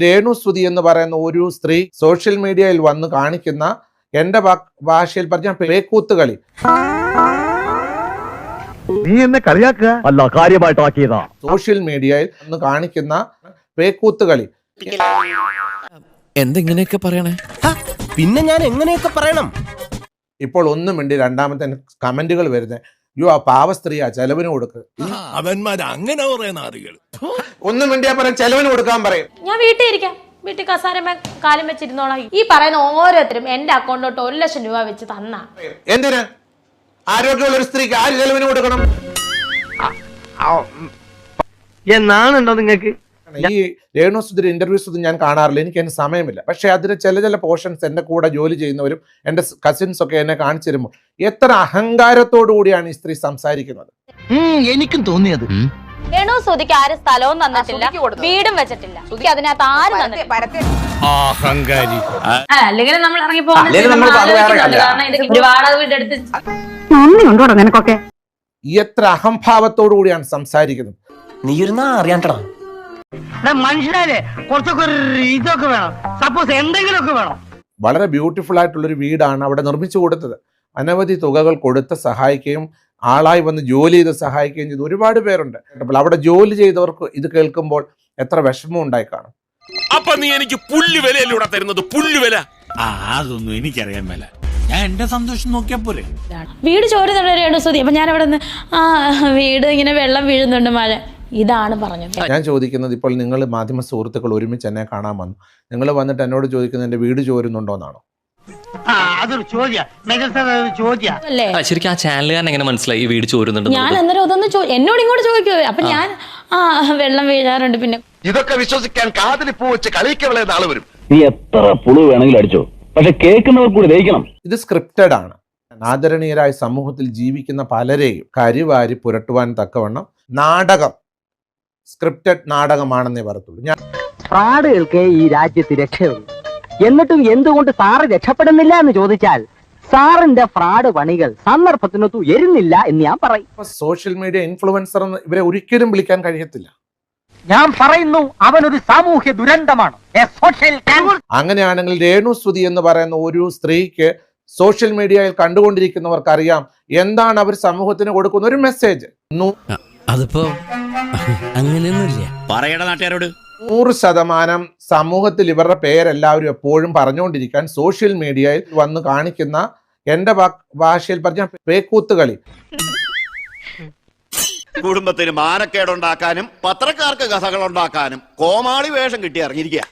രേണു സുധി എന്ന് പറയുന്ന ഒരു സ്ത്രീ സോഷ്യൽ മീഡിയയിൽ വന്ന് കാണിക്കുന്ന എന്റെ ഭാഷയിൽ പറഞ്ഞ പേക്കൂത്ത് കളി. നീ എന്നെ കളിയാക്കുക അല്ല, കാര്യമായിട്ടാക്കിയതാ. സോഷ്യൽ മീഡിയയിൽ വന്ന് കാണിക്കുന്ന പേക്കൂത്ത് കളി. എന്തെങ്ങനെയൊക്കെ പറയണേ? പിന്നെ ഞാൻ എങ്ങനെയൊക്കെ പറയണം? ഇപ്പോൾ ഒന്നും വേണ്ടി രണ്ടാമത്തെ കമന്റുകൾ വരുന്നത്, യോ ആ പാവ സ്ത്രീയാ, ചെലവിന് കൊടുക്കുക. അങ്ങനെ പറയുന്ന ആളുകൾ ഒന്നും വേണ്ടിയാ പറയാം, ചെലവിന് കൊടുക്കാൻ പറയും. ഞാൻ വീട്ടിൽ ഇരിക്കാം, വീട്ടിൽ കസാരമേ കാലം വെച്ചിരുന്നോളാം. ഈ പറയുന്ന ഓരോരുത്തരും എന്റെ അക്കൗണ്ടിലോട്ട് 1 ലക്ഷം രൂപ വെച്ച് തന്നാ എന്തിനാ? ആരോഗ്യമുള്ള ഒരു സ്ത്രീക്ക് ആര് ചെലവിന് കൊടുക്കണം എന്നാണുണ്ടോ നിങ്ങൾക്ക്? ഈ രേണു സുധിയുടെ ഇന്റർവ്യൂസ് ഒന്നും ഞാൻ കാണാറില്ല, എനിക്ക് അതിന് സമയമില്ല. പക്ഷെ അതിന് ചില പോർഷൻസ് എന്റെ കൂടെ ജോലി ചെയ്യുന്നവരും എന്റെ കസിൻസ് ഒക്കെ എന്നെ കാണിച്ചു തരുമ്പോൾ എത്ര അഹങ്കാരത്തോടു കൂടിയാണ് ഈ സ്ത്രീ സംസാരിക്കുന്നത്. എനിക്കും തോന്നിയത് രേണു സുധിക്ക് ആരും സ്ഥലവും തന്നിട്ടില്ല, വീടും വെച്ചിട്ടില്ല. അതിനകത്ത് ആരും അല്ലെങ്കിൽ നമ്മൾ ഇറങ്ങി പോകുന്ന എത്ര അഹംഭാവത്തോടു കൂടിയാണ് സംസാരിക്കുന്നത്. നീ ഒരു അറിയാണ്ടടാ മനുഷ്യരെ കുറച്ചൊക്കെ ഇതൊക്കെ വേണം, സപ്പോസ് എന്തെങ്കിലുമൊക്കെ വേണം. വളരെ ബ്യൂട്ടിഫുൾ ആയിട്ടുള്ളൊരു വീടാണ് അവിടെ നിർമ്മിച്ചു കൊടുത്തത്. അനവധി തുകകൾ കൊടുത്ത് സഹായിക്കുകയും ആളായി വന്ന് ജോലി ചെയ്ത് സഹായിക്കുകയും ചെയ്ത് ഒരുപാട് പേരുണ്ട്. അപ്പോൾ അവിടെ ജോലി ചെയ്തവർക്ക് ഇത് കേൾക്കുമ്പോൾ എത്ര വിഷമം ഉണ്ടായി കാണും. അപ്പൊ നീ എനിക്ക് പുല്ലുവിലൂടെ തരുന്നത് പുല്ലുവില? അതൊന്നും എനിക്കറിയാൻ മേല. ഞാൻ എന്റെ സന്തോഷം നോക്കിയാ പോലെ. വീട് ചോരുന്നുണ്ട് രേണു സുധി. അപ്പൊ ഞാൻ അവിടെ നിന്ന് വീട് ഇങ്ങനെ വെള്ളം വീഴുന്നുണ്ട്, മഴ, ഇതാണ് പറഞ്ഞത്. ഞാൻ ചോദിക്കുന്നത്, ഇപ്പോൾ നിങ്ങൾ മാധ്യമ സുഹൃത്തുക്കൾ ഒരുമിച്ച് എന്നെ കാണാൻ വന്നു, നിങ്ങൾ വന്നിട്ട് എന്നോട് ചോദിക്കുന്നത് എന്റെ വീട് ചോരുന്നുണ്ടോന്നാണോ? അതൊരു ചോദ്യം. ശരിക്കും ആ ചാനലുകാരൻ എങ്ങനെ മനസ്സിലായി ഈ വീട് ചോരുന്നുണ്ട്? ഞാൻ അന്നേരം അതൊന്ന് എന്നോട് ഇങ്ങോട്ട് ചോദിക്കുക. അപ്പൊ ഞാൻ വെള്ളം വീഴാറുണ്ട്. പിന്നെ ഇതൊക്കെ വിശ്വസിക്കാൻ കാതിലിപ്പൂ വെച്ച് കളിക്കവളെ നാളെ വരും. നീ എത്ര പുളു വേണമെങ്കിലും അടിച്ചോ, പക്ഷെ കേൾക്കുന്നവർ കൂടി ദഹിക്കണം. ഇത് സ്ക്രിപ്റ്റഡ് ആണ്. ആദരണീയരായ സമൂഹത്തിൽ ജീവിക്കുന്ന പലരെയും കരിവാരി പുരട്ടുവാൻ തക്കവണ്ണം നാടകം, സ്ക്രിപ്റ്റഡ് നാടകമാണെന്നേ പറയത്തുള്ളൂ. ഞാൻ ഫ്രോഡുകൾക്ക് ഈ രാജ്യത്ത് രക്ഷയുള്ളൂ. എന്നിട്ടും എന്തുകൊണ്ട് സാറ് രക്ഷപ്പെടുന്നില്ല എന്ന് ചോദിച്ചാൽ സാറിന്റെ ഫ്രോഡ് പണികൾ സന്ദർഭത്തിനൊത്തു എരുന്നില്ല എന്ന് ഞാൻ പറയും. സോഷ്യൽ മീഡിയ ഇൻഫ്ലുവൻസർ എന്ന് ഇവരെ ഒരിക്കലും വിളിക്കാൻ കഴിയത്തില്ല. ഞാൻ പറയുന്നു, അവനൊരു സാമൂഹ്യ ദുരന്തമാണ്. അങ്ങനെയാണെങ്കിൽ രേണു സുധി എന്ന് പറയുന്ന ഒരു സ്ത്രീക്ക് സോഷ്യൽ മീഡിയയിൽ കണ്ടുകൊണ്ടിരിക്കുന്നവർക്ക് അറിയാം എന്താണ് അവർ സമൂഹത്തിന് കൊടുക്കുന്ന ഒരു മെസ്സേജ്. അതിപ്പോ അങ്ങനെയൊന്നുമില്ല. പറയട നാട്ടുകാരോട്. 100% സമൂഹത്തിൽ ഇവരുടെ പേരെല്ലാവരും എപ്പോഴും പറഞ്ഞുകൊണ്ടിരിക്കാൻ സോഷ്യൽ മീഡിയയിൽ വന്ന് കാണിക്കുന്ന എന്റെ ഭാഷയിൽ പറഞ്ഞ പേക്കൂത്ത് കളി. കുടുംബത്തിന് മാനക്കേടുണ്ടാക്കാനും പത്രക്കാർക്ക് കഥകൾ ഉണ്ടാക്കാനും കോമാളി വേഷം കിട്ടി ഇറങ്ങിയിരിക്കുക.